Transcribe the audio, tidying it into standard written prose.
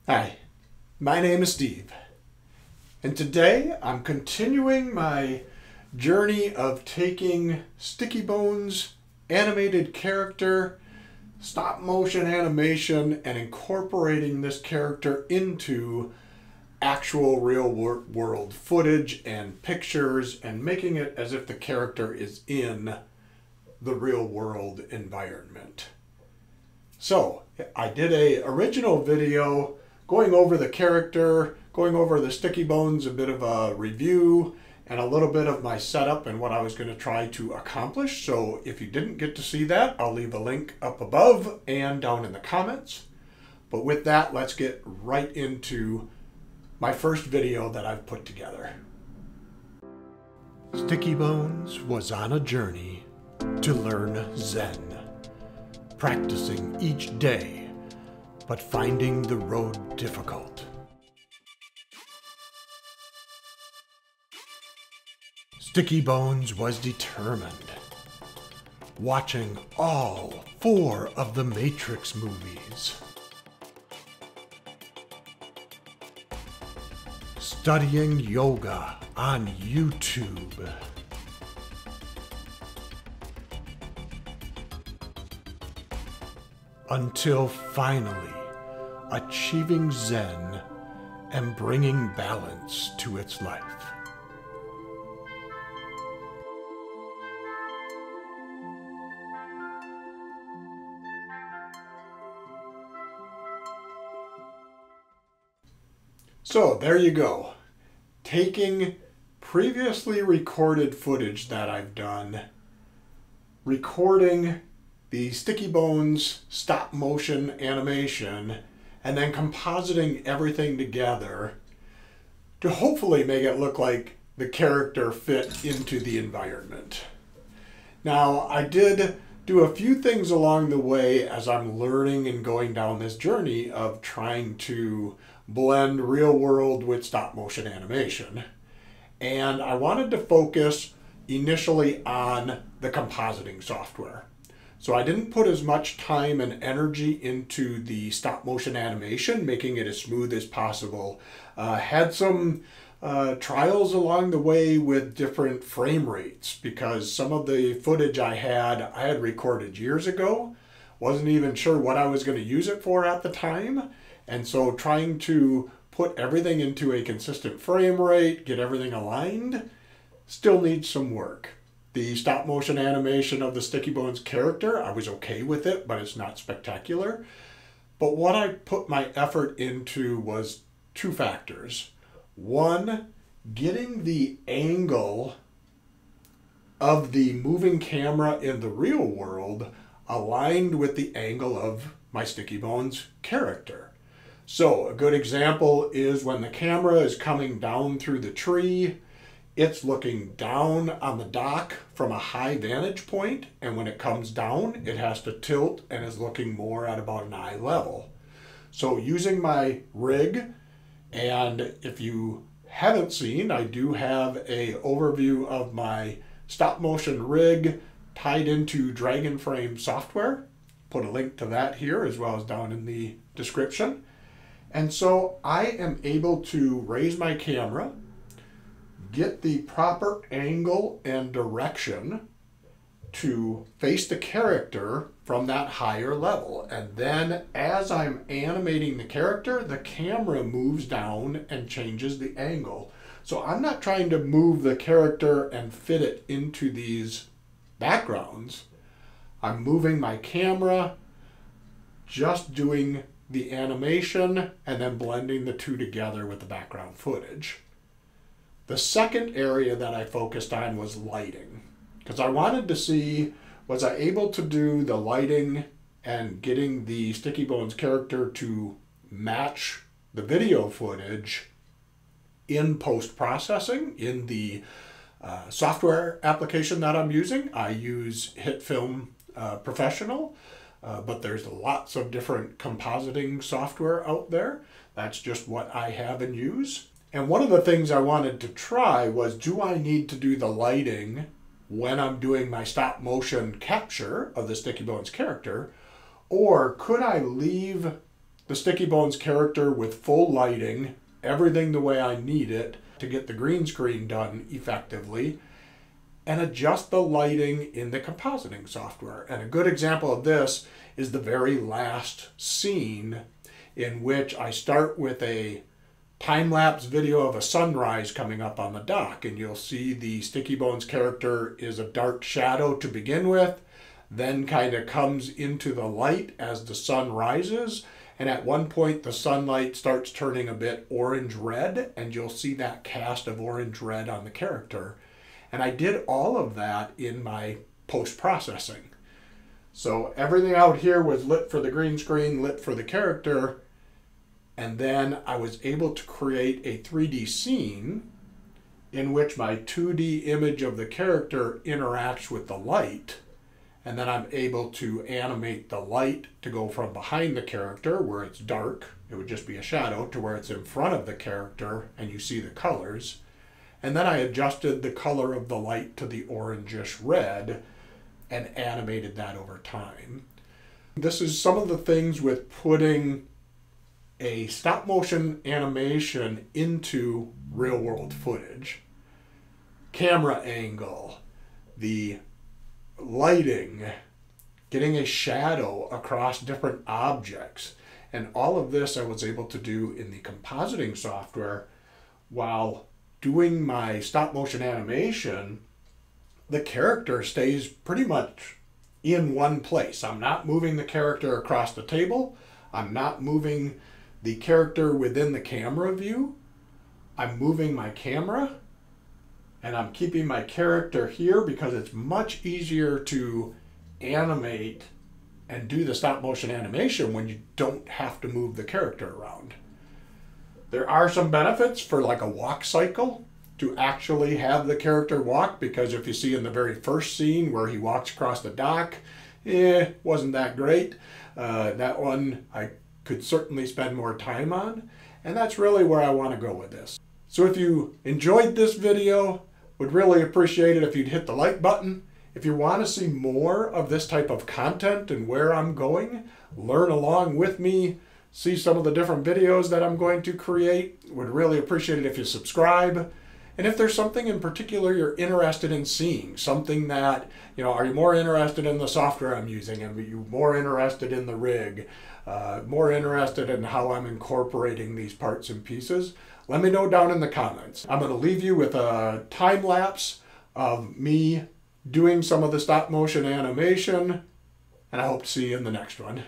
Hi, my name is Steve, and today I'm continuing my journey of taking Stickybones animated character, stop motion animation, and incorporating this character into actual real world footage and pictures and making it as if the character is in the real world environment. So I did an original video going over the character, going over the Stickybones, a bit of a review, and a little bit of my setup and what I was going to try to accomplish. So if you didn't get to see that, I'll leave a link up above and down in the comments. But with that, let's get right into my first video that I've put together. Stickybones was on a journey to learn Zen, practicing each day, but finding the road difficult. Stickybones was determined, watching all 4 of the Matrix movies, studying yoga on YouTube, until finally achieving Zen and bringing balance to its life. So there you go. Taking previously recorded footage that I've done, recording the Stickybones stop motion animation, and then compositing everything together to hopefully make it look like the character fit into the environment. Now, I did do a few things along the way as I'm learning and going down this journey of trying to blend real world with stop motion animation. And I wanted to focus initially on the compositing software. So I didn't put as much time and energy into the stop motion animation, making it as smooth as possible. Had some trials along the way with different frame rates because some of the footage I had recorded years ago. Wasn't even sure what I was going to use it for at the time. And so trying to put everything into a consistent frame rate, get everything aligned, still needs some work. The stop motion animation of the Stickybones character, I was okay with it, but it's not spectacular. But what I put my effort into was 2 factors. One, getting the angle of the moving camera in the real world aligned with the angle of my Stickybones character. So a good example is when the camera is coming down through the tree, it's looking down on the dock from a high vantage point, and when it comes down, it has to tilt and is looking more at about an eye level. So using my rig, and if you haven't seen, I do have an overview of my stop motion rig tied into Dragonframe software. Put a link to that here as well as down in the description. And so I am able to raise my camera, get the proper angle and direction to face the character from that higher level. And then as I'm animating the character, the camera moves down and changes the angle. So I'm not trying to move the character and fit it into these backgrounds. I'm moving my camera, just doing the animation, and then blending the 2 together with the background footage. The second area that I focused on was lighting, because I wanted to see, was I able to do the lighting and getting the Stickybones character to match the video footage in post-processing in the software application that I'm using. I use HitFilm Professional, but there's lots of different compositing software out there. That's just what I have and use. And one of the things I wanted to try was, do I need to do the lighting when I'm doing my stop motion capture of the Stickybones character, or could I leave the Stickybones character with full lighting, everything the way I need it to get the green screen done effectively, and adjust the lighting in the compositing software. And a good example of this is the very last scene, in which I start with a time-lapse video of a sunrise coming up on the dock, and you'll see the Stickybones character is a dark shadow to begin with, then kind of comes into the light as the sun rises, and at one point the sunlight starts turning a bit orange-red, and you'll see that cast of orange-red on the character. And I did all of that in my post-processing. So everything out here was lit for the green screen, lit for the character, and then I was able to create a 3D scene in which my 2D image of the character interacts with the light, and then I'm able to animate the light to go from behind the character where it's dark, it would just be a shadow, to where it's in front of the character and you see the colors. And then I adjusted the color of the light to the orangish red and animated that over time. This is some of the things with putting a stop motion animation into real world footage. Camera angle, the lighting, getting a shadow across different objects, and all of this I was able to do in the compositing software while doing my stop motion animation. The character stays pretty much in one place. I'm not moving the character across the table. I'm not moving the character within the camera view. I'm moving my camera and I'm keeping my character here because it's much easier to animate and do the stop motion animation when you don't have to move the character around. There are some benefits for like a walk cycle to actually have the character walk, because if you see in the very first scene where he walks across the dock, wasn't that great. That one I could certainly spend more time on, and that's really where I want to go with this. So if you enjoyed this video, would really appreciate it if you'd hit the like button. If you want to see more of this type of content and where I'm going, learn along with me, see some of the different videos that I'm going to create, would really appreciate it if you subscribe. And if there's something in particular you're interested in seeing, something that, are you more interested in the software I'm using? Are you more interested in the rig? More interested in how I'm incorporating these parts and pieces? Let me know down in the comments. I'm going to leave you with a time lapse of me doing some of the stop motion animation, and I hope to see you in the next one.